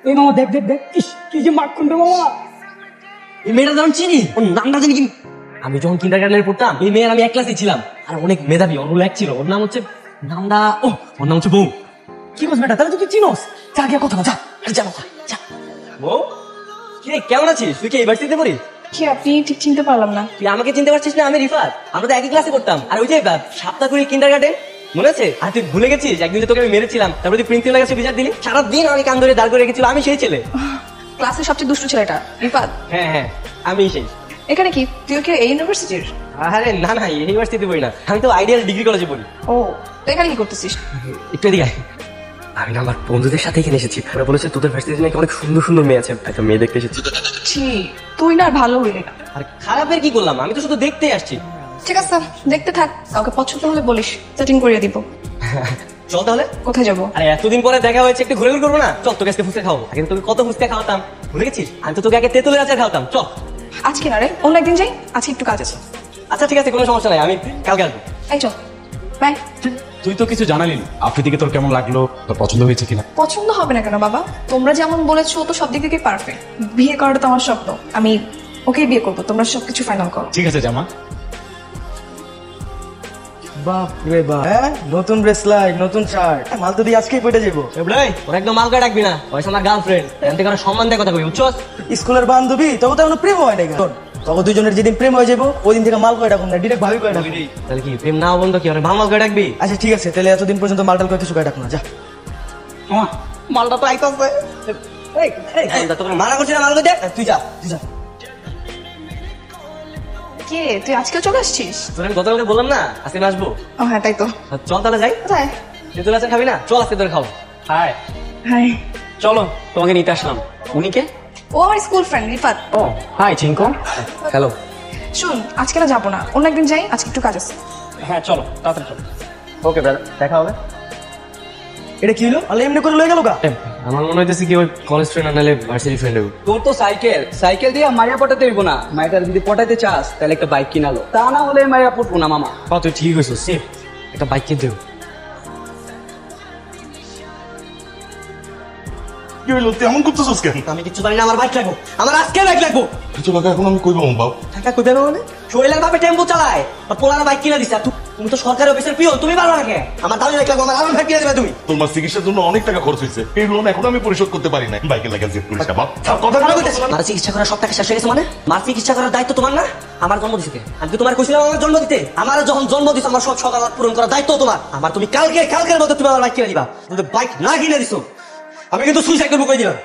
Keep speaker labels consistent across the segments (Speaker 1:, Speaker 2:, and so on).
Speaker 1: এই মামা দেখ দেখ দেখ, ইস কি যে মাখন রে মামা।
Speaker 2: এই মেয়েটার নাম চিনি, ওর নামটা জানি কি। আমি যখন কিন্ডারগার্টেনে পড়তাম এই মেয়ের আমি এক ক্লাসে ছিলাম, আর অনেক মেধাবী, ওর এক ছিল, ওর নাম হচ্ছে নামটা ওর নাম হচ্ছে বউ।
Speaker 1: কি বলছ বেটা, তাহলে তুই চিনোস? যা গিয়ে কথা বল, যা যা যা।
Speaker 2: বউ কি রে, কেমন আছিস? তুই কি ইউনিভার্সিটিতে পড়িস?
Speaker 3: কি আপনি ঠিক চিনতে পারলাম না।
Speaker 2: তুই আমাকে চিনতে পারছিস না? আমি রিফাত, আমরা তো একই ক্লাসে পড়তাম। আর ওই যে সাপ্তাহকুড়ি কিন্ডারগার্টেন মনে আছে? আর তুই ভুলে গেছিস একদিন তোকে আমি মেরেছিলাম, তারপরে তুই প্রিন্সিপালের কাছে বিচার দিলি, সারাদিন আমাকে কান ধরে দাঁড় করে রেখেছিল, আমি সেই ছেলে।
Speaker 3: ক্লাসের সবচেয়ে দুষ্টু ছেলেটা রিফাত।
Speaker 2: হ্যাঁ হ্যাঁ আমি সেই।
Speaker 3: এখানে কি তুই কি এই ইউনিভার্সিটির?
Speaker 2: আরে না না, ইউনিভার্সিটিতে পড়ি না, আমি তো আইডিয়াল ডিগ্রি কলেজে পড়ি।
Speaker 3: ও তো এখানে কি করতেছিস?
Speaker 2: একটু এদিকে আয়। আমি না আমার বন্ধুদের সাথে এখানে এসেছি, ওরা বলেছে তোদের ভার্সিটিতে নাকি অনেক সুন্দর সুন্দর মেয়ে আছে, একটা মেয়ে দেখতে এসেছি।
Speaker 3: ছি, তুই না আর ভালো হইলি না।
Speaker 2: আর খারাপের কি করলাম, আমি তো শুধু দেখতেই আসছি।
Speaker 3: ঠিক আছে দেখতে থাক, কাউকে পছন্দ হলে বলিস, সেটিং করিয়ে দিব।
Speaker 2: চল তাহলে।
Speaker 3: কোথায় যাবো?
Speaker 2: আরে এতদিন পরে দেখা হয়েছে, একটু ঘুরে ঘুরে করবো না? চল তোকে আজকে ফুচকা খাবো। আগে তোকে কত ফুচকা খাওয়াতাম, ভুলে গেছিস? আমি তো তোকে আগে তেঁতুলের আচার খাওয়াতাম। চল।
Speaker 3: আজকে না রে, অন্য একদিন যাই, আজকে একটু কাজ আছে।
Speaker 2: আচ্ছা ঠিক আছে, কোনো সমস্যা নাই, আমি কালকে আসবো।
Speaker 3: এই চল বাই।
Speaker 4: তুই তো কিছু জানালি না, আফ্রিদিকে তোর কেমন লাগলো, তোর পছন্দ হয়েছে কিনা?
Speaker 3: পছন্দ হবে না কেন বাবা? তোমরা যেমন বলেছো, ও তো সব দিক থেকে পারফেক্ট। বিয়ে করাটা তো আমার স্বপ্ন, আমি ওকেই বিয়ে করবো। তোমরা সবকিছু ফাইনাল করো।
Speaker 4: ঠিক আছে জামা।
Speaker 1: বাপ রে বাপ, হ্যাঁ নতুন ব্রেসলাইট, নতুন শার্ট, মাল তো দিয়ে আজকেই পড়ে যাবো।
Speaker 2: ওরা একদম মালকা ডাকবি না, ওইসব আমার গার্লফ্রেন্ড, এখান থেকে সম্মান দিয়ে কথা কই, বুঝছস?
Speaker 1: স্কুলের বান্ধবী, তবে তো এখনো প্রেম হয় নাই। তবে দুজনের যেদিন প্রেম হয়ে যাবো ওই দিন থেকে মাল করে ডাকুন না, ডিরেক্ট ভাবি করে ডাকুন।
Speaker 2: তাহলে কি প্রেম না বন্ধ কি, ভালো মালকা ডাকবি?
Speaker 1: আচ্ছা ঠিক আছে, তাহলে এতদিন পর্যন্ত মালটাল করে কিছু করে ডাকুন না, যা।
Speaker 2: মালটা তো আইতাছে। তোকে মানা করছি না মাল কইতে?
Speaker 1: তুই যা তুই যা।
Speaker 3: কে তুই আজকেও চলে আসছিস?
Speaker 2: তোর আমি গতকালকে বললাম না আজকে না আসবো।
Speaker 3: ও হ্যাঁ তাই তো।
Speaker 2: চল তাহলে যাই।
Speaker 3: কোথায়?
Speaker 2: তেঁতুল আচার খাবি না? চল আজকে তোর খাবো। High
Speaker 3: high.
Speaker 2: চলো, তোমাকে নিতে আসলাম। উনি কে?
Speaker 3: ও আমার স্কুল ফ্রেন্ড রিফাত।
Speaker 2: ও হাই চিঙ্কু। হ্যালো।
Speaker 3: শুন, আজকে না যাবো না, অন্য একদিন যাই, আজকে একটু কাজ আছে।
Speaker 2: হ্যাঁ চলো তাড়াতাড়ি চলো। ওকে ব্রাদার, দেখা হবে।
Speaker 1: এটা কি হলো? আলে এমনি করে লয়ে গেল গা।
Speaker 2: আমার মনে হইতেছে কি ওই কলেজ ফ্রেন্ড নালে ভার্সিটি ফ্রেন্ড হবে।
Speaker 5: তোর তো সাইকেল দিয়ে মাইয়া পটাতে হইব না। মাইটার যদি পটাইতে চাস তাহলে একটা বাইক কিনালো, তা না হলে মাইয়া পড়বো না মামা।
Speaker 2: তুই ঠিক হয়েছিস, একটা বাইক কিনতে হবে।
Speaker 6: কি হইলো, তুই এমন করতেছিস কেন?
Speaker 2: আমি কিছু জানি না, আমার বাইক লাগবো, আমার আজকে বাইক লাগবো।
Speaker 6: কিছু টাকা এখন আমি কইব বাবু।
Speaker 2: টাকা কই পাবো মানে? শৈলের বাপে টেম্পো চালায় আর পোলার বাইক কিনে দিছে। তুমি তো সরকারি অফিসের পিও, তুমি পারো না কে? আমার দামি বাইক লাগবো, আমার আরো বাইক কিনে দেবে তুমি।
Speaker 6: তোর মা চিকিৎসার জন্য অনেক টাকা খরচ হয়েছে, এই লোন এখন আমি পরিশোধ করতে পারি না। বাইকের লাগা জেদ করিস না বাপ। সব কথা
Speaker 2: মার চিকিৎসা করার সব টাকা শেষ হয়ে গেছে মানে? মার চিকিৎসা করার দায়িত্ব তোমার না? আমার জন্ম দিতে আমি তো তোমার কইছিলাম আমার জন্ম দিতে। আমার যখন জন্ম দিছো আমার সব সকাল পূরণ করার দায়িত্ব তোমার। আমার তুমি কালকের মধ্যে তুমি আমার বাইক কিনে দিবা। তুমি বাইক না কিনে দিছো আমি কিন্তু সুইসাইড করবো কই দিলাম।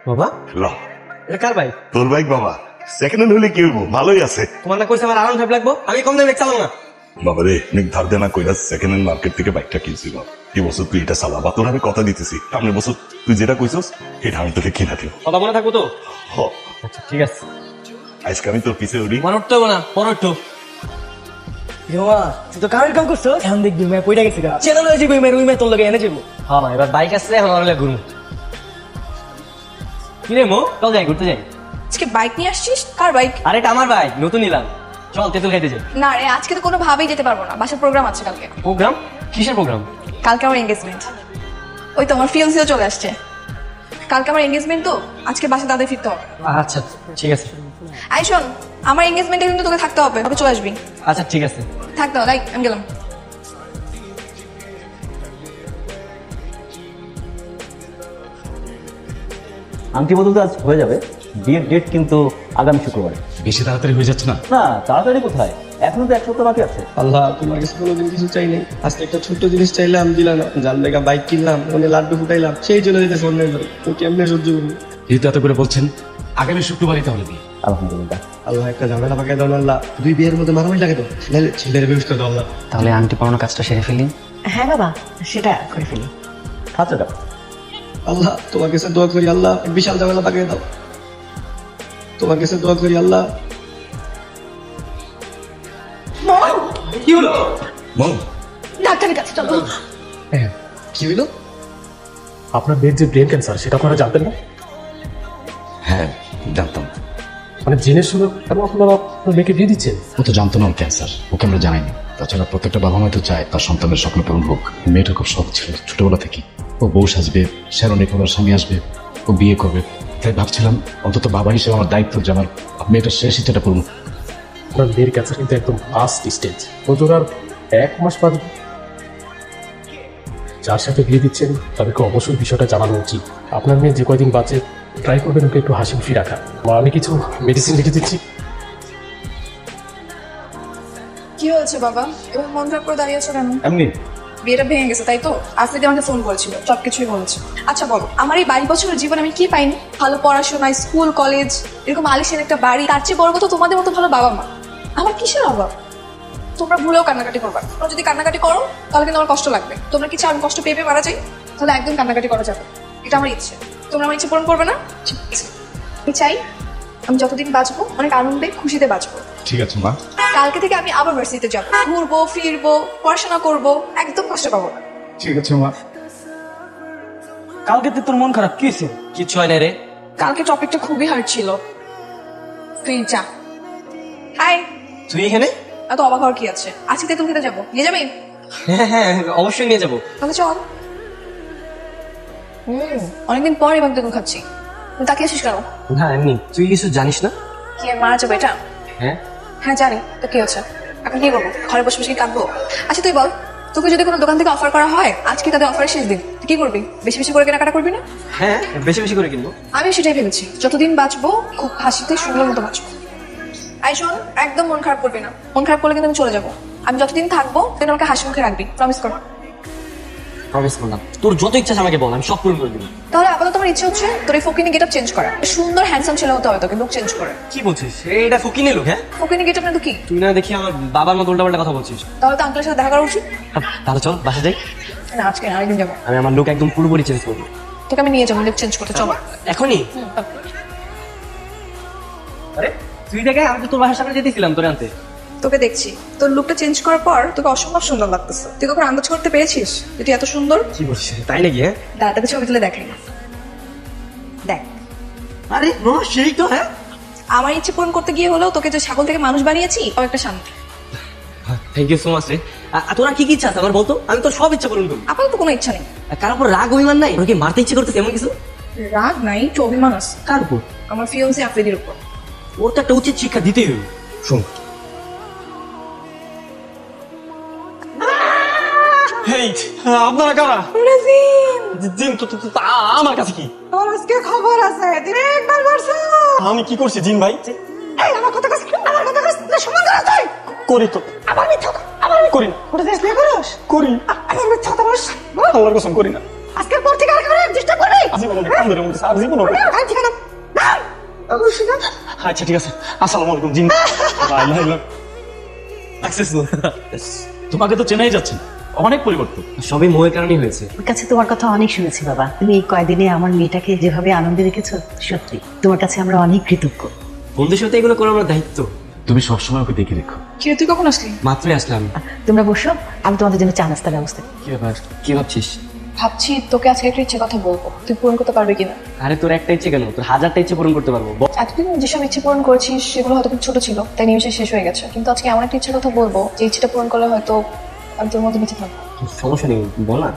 Speaker 2: বাবা
Speaker 6: ল,
Speaker 2: এটা কার বাইক?
Speaker 6: তোর বাইক বাবা। সেকেন্ড হ্যান্ড হইলে কি হইব, ভালোই আছে।
Speaker 2: তোমার না কইছে আমার আরাম ভাব লাগবো, আমি কম দামে বাইক চালাবো না।
Speaker 6: বাবা রে, অনেক ধার দেনা কইরা সেকেন্ড হ্যান্ড মার্কেট থেকে বাইকটা কিনছি বাবা। এই বছর তুই এটা চালাবা, তোর আমি কথা দিতেছি। সামনের বছর তুই যেটা কইছস এটা আমি তোকে কিনা দিব।
Speaker 2: কথা মনে থাকবো তো?
Speaker 6: হ,
Speaker 2: আচ্ছা ঠিক আছে।
Speaker 6: আজকে আমি তোর পিছে উড়ি।
Speaker 2: আমার উঠতে হবে না, পরে উঠতো।
Speaker 1: তুই তো কামের কাম করছো, এখন দেখবি মেয়ে পড়ে গেছে গা। চেনা লয়ে যাবি মেয়ে, ওই মেয়ে তোর লগে এনে যাবো।
Speaker 2: হ্যাঁ এবার বাইক আসছে, এখন আমার ঘুরবো। কি রে মো, চল যাই ঘুরতে যাই।
Speaker 3: আজকে বাইক নিয়ে আসছিস? কার বাইক?
Speaker 2: আরে এটা আমার বাইক, নতুন নিলাম। চল তেঁতুল খাইতে যাই।
Speaker 3: না রে, আজকে তো কোনো ভাবেই যেতে পারবো না, বাসার প্রোগ্রাম আছে কালকে।
Speaker 2: প্রোগ্রাম? কিসের প্রোগ্রাম?
Speaker 3: কালকে আমার এঙ্গেজমেন্ট। ওই তো আমার ফিয়ান্সিও চলে আসছে। কালকে আমার এঙ্গেজমেন্ট, তো আজকে বাসা তাদের ফিরতে হবে।
Speaker 2: আচ্ছা ঠিক আছে।
Speaker 3: আই শোন, আমার এঙ্গেজমেন্টে কিন্তু তোকে থাকতে হবে, তবে চলে আসবি।
Speaker 2: আচ্ছা ঠিক আছে।
Speaker 3: থাকতে হবে, আমি গেলাম।
Speaker 7: আংটি বদল তো আজ হয়ে যাবে, বিয়ের ডেট কিন্তু আগামী শুক্রবারে।
Speaker 4: বেশি তাড়াতাড়ি হয়ে যাচ্ছে না?
Speaker 7: না তাড়াতাড়ি কোথায়, এখনো তো 1 সপ্তাহ বাকি আছে।
Speaker 8: আল্লাহ, তোমার কাছে কোনোদিন কিছু চাই নাই, আজকে একটা ছোট্ট জিনিস চাইলাম, দিলা না। যার লেগা বাইক কিনলাম, ওনে লাড্ডু ফুটাইলাম, সেই চলে যেতেছে অন্যের ঘরে। তো কেমনে সহ্য করবো?
Speaker 4: যেহেতু এত করে বলছেন, আগামী শুক্রবারই তাহলে বিয়ে।
Speaker 7: আলহামদুলিল্লাহ।
Speaker 8: আল্লাহ, একটা ঝামেলা পাকাই দাও না আল্লাহ। দুই বিয়ের মধ্যে মারামারি লাগে তো, নাহলে ছেলের বেশ করে দাও আল্লাহ।
Speaker 2: তাহলে আংটি পাওয়ানোর কাজটা সেরে ফেলি।
Speaker 1: হ্যাঁ বাবা, সেটা করে ফেলি।
Speaker 7: আচ্ছা দাও।
Speaker 8: আল্লাহ, তোমার কাছে দোয়া করি আল্লাহ, এক বিশাল ঝামেলা পাকাই দাও। তোমার কাছে দোয়া করি আল্লাহ।
Speaker 1: কি হলো?
Speaker 6: মম,
Speaker 3: ডাক্তারের কাছে চলো।
Speaker 8: কি হইলো?
Speaker 4: আপনার মেয়ের যে ব্রেন ক্যান্সার, সেটা আপনারা জানতেন না?
Speaker 9: হ্যাঁ জানতাম।
Speaker 4: মানে জেনে শুনে কেন আপনারা আপনার মেয়েকে বিয়ে দিচ্ছেন?
Speaker 9: ও তো জানতো না ওর ক্যান্সার, ওকে আমরা জানাইনি। তাছাড়া প্রত্যেকটা বাবা মাই তো চায় তার সন্তানের স্বপ্ন পূরণ হোক। মেয়েটা খুব শখ ছিল ছোটবেলা থেকে।
Speaker 4: ও বউ সাজবে, শ্যারণে করার স্বামী আসবে, ও বিয়ে করবে। তাই ভাবছিলাম অন্তত বাবা হিসেবে আমার দায়িত্ব যে আমার মেয়েটার শেষ ইচ্ছাটা পূর্ণ।
Speaker 10: আপনার মেয়ের কাছে কিন্তু একদম ফার্স্ট স্টেজ, ওদের আর 1 মাস বাদে যার সাথে বিয়ে দিচ্ছেন তাদেরকে অবশ্যই বিষয়টা জানানো উচিত। আপনার মেয়ে যে কয়দিন বাঁচে ট্রাই করবেন ওকে একটু হাসি খুশি রাখা। আমি কিছু মেডিসিন লিখে দিচ্ছি।
Speaker 3: কি হয়েছে বাবা, এবার মন খারাপ করে দাঁড়িয়ে আছো কেন?
Speaker 4: এমনি
Speaker 3: বিয়েটা ভেঙে গেছে তাই তো? আফ্রিদি আমাকে ফোন করেছিল, সবকিছুই বলেছে। আচ্ছা বলো, আমার এই 22 বছরের জীবনে আমি কি পাইনি? ভালো পড়াশোনা, স্কুল কলেজ, এরকম আলিশান একটা বাড়ি, তার চেয়ে বড় কথা তোমাদের মতো ভালো বাবা মা। আমার কিসের অভাব? তোমরা ভুলেও কান্নাকাটি করবা। তোমরা যদি কান্নাকাটি করো তাহলে কিন্তু আমার কষ্ট লাগবে। তোমরা কি চাও আমি কষ্ট পেয়ে পেয়ে মারা যাই? তাহলে একদম কান্নাকাটি করা যাবে, এটা আমার ইচ্ছে। তোমরা আমার ইচ্ছে পূরণ করবে না? ঠিক আছে। আমি চাই আমি যতদিন বাঁচবো অনেক আনন্দে খুশিতে বাঁচবো।
Speaker 4: ঠিক আছে মা।
Speaker 3: কালকে থেকে আমি আবার ভার্সিটিতে যাবো, ঘুরবো ফিরবো, পড়াশোনা করবো, একদম কষ্ট পাবো না।
Speaker 4: ঠিক আছে মা।
Speaker 1: কালকে তোর মন খারাপ কি হয়েছে?
Speaker 2: কিচ্ছু হয় না রে।
Speaker 3: কালকে টপিকটা খুবই হার্ড ছিল। তুই যা। হাই।
Speaker 2: তুই এখানে?
Speaker 3: এত অবাক হওয়ার কি আছে? আজকে তেঁতুল খেতে যাবো, নিয়ে যাবি?
Speaker 2: হ্যাঁ হ্যাঁ অবশ্যই নিয়ে যাবো।
Speaker 3: তাহলে চল। অনেকদিন পর এবার তেঁতুল খাচ্ছি। তুই তাকিয়ে আছিস কেন?
Speaker 2: না এমনি। তুই কিছু জানিস না?
Speaker 3: কি আর মারা যাবে এটা?
Speaker 2: হ্যাঁ
Speaker 3: হ্যাঁ জানি। তো কি হচ্ছে? এখন কি করবো? ঘরে বসে বসে কি কাঁদবো? আচ্ছা তুই বল, তোকে যদি কোনো দোকান থেকে অফার করা হয়, আজকে তাদের অফারের শেষ দিন, তুই কি করবি? বেশি বেশি করে কেনাকাটা করবি না?
Speaker 2: হ্যাঁ বেশি বেশি করে কিনবো।
Speaker 3: আমি সেটাই ভেবেছি, যতদিন বাঁচবো খুব হাসিতে সুন্দর মতো বাঁচবো। আই শোন, একদম মন খারাপ করবি না। মন খারাপ করলে কিন্তু আমি চলে যাবো। আমি যতদিন থাকবো তুই আমাকে হাসি মুখে রাখবি, প্রমিস কর।
Speaker 2: প্রমিস করলাম। তোর যত ইচ্ছা আছে আমাকে বল, আমি সব পূরণ করে দিবি।
Speaker 3: তাহলে আপাতত তোমার ইচ্ছে হচ্ছে তোর এই ফকিনি গেটআপ চেঞ্জ করা। সুন্দর হ্যান্ডসাম ছেলে হতে হবে তোকে, লুক চেঞ্জ করে।
Speaker 2: কি বলছিস? এটা ফুকি নিলুক? হ্যাঁ
Speaker 3: ফকিনি গেটআপ না তো কি?
Speaker 2: তুই না দেখি আমার বাবার মতো উল্টাপাল্টা কথা বলছিস।
Speaker 3: তাহলে তো আঙ্কেলের সাথে দেখা করা উচিত।
Speaker 2: তাহলে চল বাসা যাই।
Speaker 3: না আজকে না, আরেকদিন যাবো।
Speaker 2: আমি আমার লুক একদম পুরোপুরি চেঞ্জ করবো।
Speaker 3: তোকে আমি নিয়ে যাবো লুক চেঞ্জ করতে, চলো।
Speaker 2: এখনই? আরে তুই দেখে আমি তো তোর বাসার সামনে যেতেছিলাম তোর আনতে।
Speaker 3: তোকে দেখছি, তোর লুকটা চেঞ্জ করার পর তোকে অসম্ভব সুন্দর লাগতেছে। তুই কখন আন্দাজ করতে পেরেছিস যে তুই এত সুন্দর?
Speaker 2: কি বলছিস? তাই নাকি? হ্যাঁ
Speaker 3: দাদাকে ছবি তুলে দেখাই। দেখ।
Speaker 2: আরে সেই তো। হ্যাঁ
Speaker 3: আমার ইচ্ছে পূরণ করতে গিয়ে হলেও তোকে যে ছাগল থেকে মানুষ বানিয়েছি ও একটা শান্তি।
Speaker 2: থ্যাংক ইউ সো মাচ রে। তোরা কি কি ইচ্ছা আছে আমার বলতো, আমি তোর সব ইচ্ছা পূরণ করবো।
Speaker 3: আপাতত কোনো ইচ্ছা নেই।
Speaker 2: কার উপর রাগ অভিমান নাই? তোর কি মারতে ইচ্ছে করতেছে এমন কিছু?
Speaker 3: রাগ নাই, একটু অভিমান আছে।
Speaker 2: কার উপর?
Speaker 3: আমার ফিয়ান্সি আফ্রিদির উপর।
Speaker 2: ওর তো একটা উচিত শিক্ষা দিতেই হবে। শোন আপনারা কারা? জিন তো আমার কাছে কি?
Speaker 3: তোর আজকে খবর আছে, তুই একবার বলছো।
Speaker 2: আমি কি করছি জিন ভাই?
Speaker 3: এই আমার কথা কাছে, আমার কথা কাছে না সম্মান করা তুই।
Speaker 2: করি তো।
Speaker 3: আবার মিথ্যা কথা, আবার
Speaker 2: করি না।
Speaker 3: ওটা দেশ নিয়ে করস?
Speaker 2: করি।
Speaker 3: আবার মিথ্যা কথা বলছ।
Speaker 2: আল্লাহর কসম করি না।
Speaker 3: আজকের পর থেকে আর কারো ডিস্টার্ব করবি?
Speaker 2: জীবন কান্দরে মধ্যে আর জীবন।
Speaker 3: আর ঠিকানা দাও। অবশ্যই না।
Speaker 2: আচ্ছা ঠিক আছে। আসসালামু আলাইকুম জিন। Bye bye bye. সাকসেসফুল।
Speaker 4: তোমাকে তো চেনাই যাচ্ছে না, অনেক পরিবর্তন।
Speaker 2: সবই মোহের কারণেই হয়েছে।
Speaker 11: ওর কাছে তোমার কথা অনেক শুনেছি বাবা। তুমি এই কয়দিনে আমার মেয়েটাকে যেভাবে আনন্দে রেখেছো, সত্যি তোমার কাছে আমরা অনেক কৃতজ্ঞ।
Speaker 2: বন্ধুর সাথে এগুলো করা আমার দায়িত্ব।
Speaker 4: তুমি সবসময় ওকে দেখে রেখো।
Speaker 3: কি তুই কখন আসলি?
Speaker 2: মাত্রই আসলাম।
Speaker 11: তোমরা বসো, আমি তোমাদের জন্য চা নাস্তার ব্যবস্থা।
Speaker 2: কি ব্যাপার? কি ভাবছিস?
Speaker 3: ভাবছি তোকে আজকে একটা ইচ্ছে কথা বলবো, তুই পূরণ করতে পারবি কিনা।
Speaker 2: আরে তোর একটা ইচ্ছে কেন, তোর 1000টা ইচ্ছে পূরণ করতে পারবো।
Speaker 3: এতদিন যেসব ইচ্ছে পূরণ করেছিস সেগুলো হয়তো খুব ছোট ছিল, তাই নিমিশে শেষ হয়ে গেছে। কিন্তু আজকে এমন একটা ইচ্ছে কথা বলবো যে ইচ্ছেটা পূরণ করলে হয়তো আমি তোর মধ্যে বেঁচে থাকবো।
Speaker 2: সমস্যা নেই, বল না।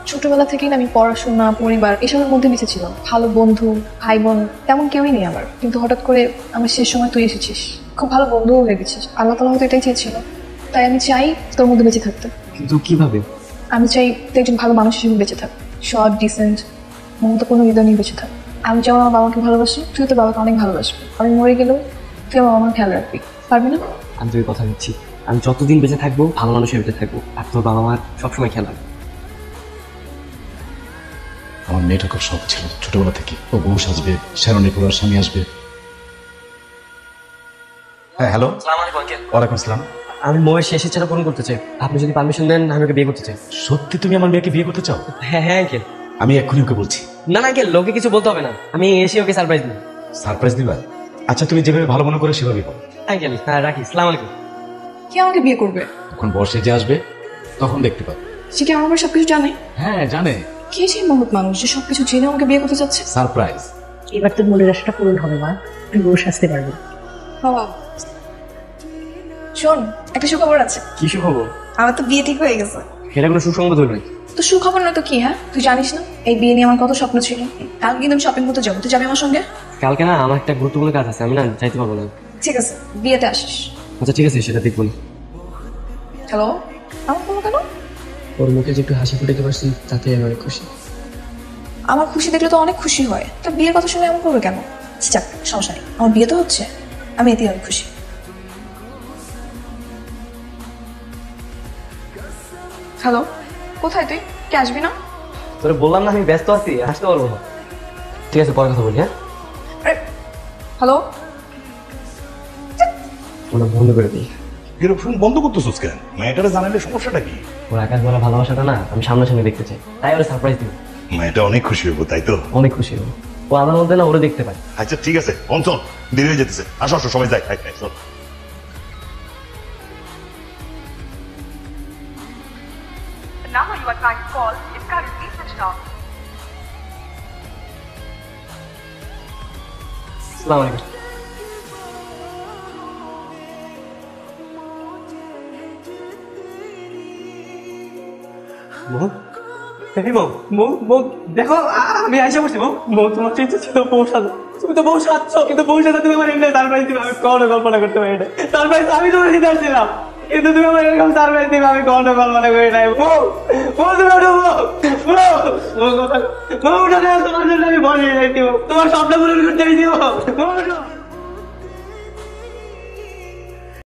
Speaker 3: ছোটবেলা থেকেই না আমি পড়াশোনা, পরিবার এসবের মধ্যে বেঁচে ছিলাম। ভালো বন্ধু, ভাই বোন তেমন কেউই নেই আমার। কিন্তু হঠাৎ করে আমার শেষ সময় তুই এসেছিস, খুব ভালো বন্ধুও হয়ে গেছিস। আল্লাহ তাআলা হয়তো এটাই চেয়েছিল, তাই আমি চাই তোর মধ্যে বেঁচে থাকতে।
Speaker 2: কিন্তু কিভাবে?
Speaker 3: আমি চাই তুই একজন ভালো মানুষ হিসেবে বেঁচে থাক, সৎ, ডিসেন্ট, মমতাপূর্ণ হৃদয় নিয়ে বেঁচে থাক। আমি যেমন আমার বাবাকে ভালোবাসি, তুই তোর বাবাকে অনেক ভালোবাসবি। আমি মরে গেলেও তুই আমার বাবার খেয়াল রাখবি, পারবি না?
Speaker 2: আমি তোকে কথা দিচ্ছি, আমি যতদিন বেঁচে থাকবো ভালো মানুষের বেঁচে থাকবো, আর তোর বাবা মার সবসময় খেয়াল রাখবো।
Speaker 4: আমার মেয়েটা খুব শখ ছিল ছোটবেলা থেকে, ও বউ সাজবে, শ্যারণী করার স্বামী আসবে। হ্যাঁ হ্যালো। ওয়ালাইকুম আসসালাম।
Speaker 2: আমি মোয়ের শেষ ইচ্ছাটা পূরণ করতে চাই, আপনি যদি পারমিশন দেন আমি ওকে বিয়ে করতে চাই।
Speaker 4: সত্যি তুমি আমার মেয়েকে বিয়ে করতে চাও?
Speaker 2: হ্যাঁ হ্যাঁ আঙ্কেল।
Speaker 4: আমি এক্ষুনি ওকে বলছি।
Speaker 2: না না আঙ্কেল, লোকে কিছু বলতে হবে না, আমি এসে ওকে সারপ্রাইজ দিই।
Speaker 4: সারপ্রাইজ দিবা? আচ্ছা তুমি যেভাবে ভালো মনে করে সেভাবেই করো।
Speaker 2: আঙ্কেল হ্যাঁ রাখি, সালাম আলাইকুম।
Speaker 3: কে আমাকে বিয়ে করবে?
Speaker 4: তখন বর্ষে যে আসবে তখন দেখতে পাবে।
Speaker 3: সে কি আমার ব্যাপারে সবকিছু জানে?
Speaker 4: হ্যাঁ জানে।
Speaker 3: কে সেই মহৎ মানুষ যে সবকিছু জেনে আমাকে বিয়ে করতে চাচ্ছে?
Speaker 4: সারপ্রাইজ।
Speaker 11: এবার তোর মনের আশাটা পূরণ হবে মা, তুই বউ সাজতে পারবি।
Speaker 3: বাবা শোন, একটা সুখবর আছে।
Speaker 2: কি সুখবর?
Speaker 3: আমার তো বিয়ে ঠিক হয়ে গেছে।
Speaker 2: এটা কোনো সুসংবাদ হলো নাকি?
Speaker 3: তো সুখবর নয় তো কি? হ্যাঁ, তুই জানিস না এই বিয়ে নিয়ে আমার কত স্বপ্ন ছিল। কালকে কিন্তু আমি শপিং করতে যাবো, তুই যাবি আমার সঙ্গে?
Speaker 2: কালকে না আমার একটা গুরুত্বপূর্ণ কাজ আছে, আমি না যাইতে পারবো না।
Speaker 3: ঠিক আছে, বিয়েতে আসিস।
Speaker 2: আচ্ছা ঠিক আছে, সেটা দেখবো।
Speaker 3: হ্যালো, আমার কোনো কেন?
Speaker 8: ওর মুখে যে একটু হাসি ফুটাতে পারছি তাতে আমি খুশি।
Speaker 3: আমার খুশি দেখলে তো অনেক খুশি হয়, তা বিয়ের কথা শুনে এমন করবে কেন? যাক, সমস্যা নেই, আমার বিয়ে তো হচ্ছে, আমি এতেই অনেক খুশি। হ্যালো, কোথায় তুই? কে আসবি না?
Speaker 2: তোরে বললাম না আমি ব্যস্ত আছি, আসতে পারবো না। ঠিক আছে, পরে কথা বলি। হ্যাঁ,
Speaker 3: হ্যালো,
Speaker 2: ওটা বন্ধ করে দিই।
Speaker 6: এরকম বন্ধ করতেছিস কেন? মেয়েটারে জানালে সমস্যাটা কি?
Speaker 2: ওর আকাশ বলা ভালোবাসাটা না আমি সামনাসামনি দেখতে চাই, তাই ওরা সারপ্রাইজ দিব।
Speaker 6: মেয়েটা অনেক খুশি হবো, তাই তো?
Speaker 2: অনেক খুশি হবো, ও আমার মধ্যে না ওরে দেখতে পাই।
Speaker 6: আচ্ছা ঠিক আছে, অঞ্চল দেরি হয়ে যেতেছে, আসো আসো সবাই যাই, চল।
Speaker 12: number you are trying to call is currently switched off.
Speaker 2: আসসালামু আলাইকুম।
Speaker 5: দেখো আমি আইসা পড়ছি বউ, তোমার চিন্তা ছিল বউ সাজা, তুমি তো বউ সাজছ, কিন্তু বউ সাজা তুমি আমার এমনি সারপ্রাইজ দিবে, আমি কখনো কল্পনা করতে পারি না। সারপ্রাইজ আমি তোমার দিতে আসছিলাম, কিন্তু তুমি আমার এরকম সারপ্রাইজ দিবে আমি কখনো কল্পনা করি নাই। বউ, তুমি ওঠো, বউ উঠে তোমার জন্য আমি বলে দিব, তোমার স্বপ্ন পূরণ করতে দিব।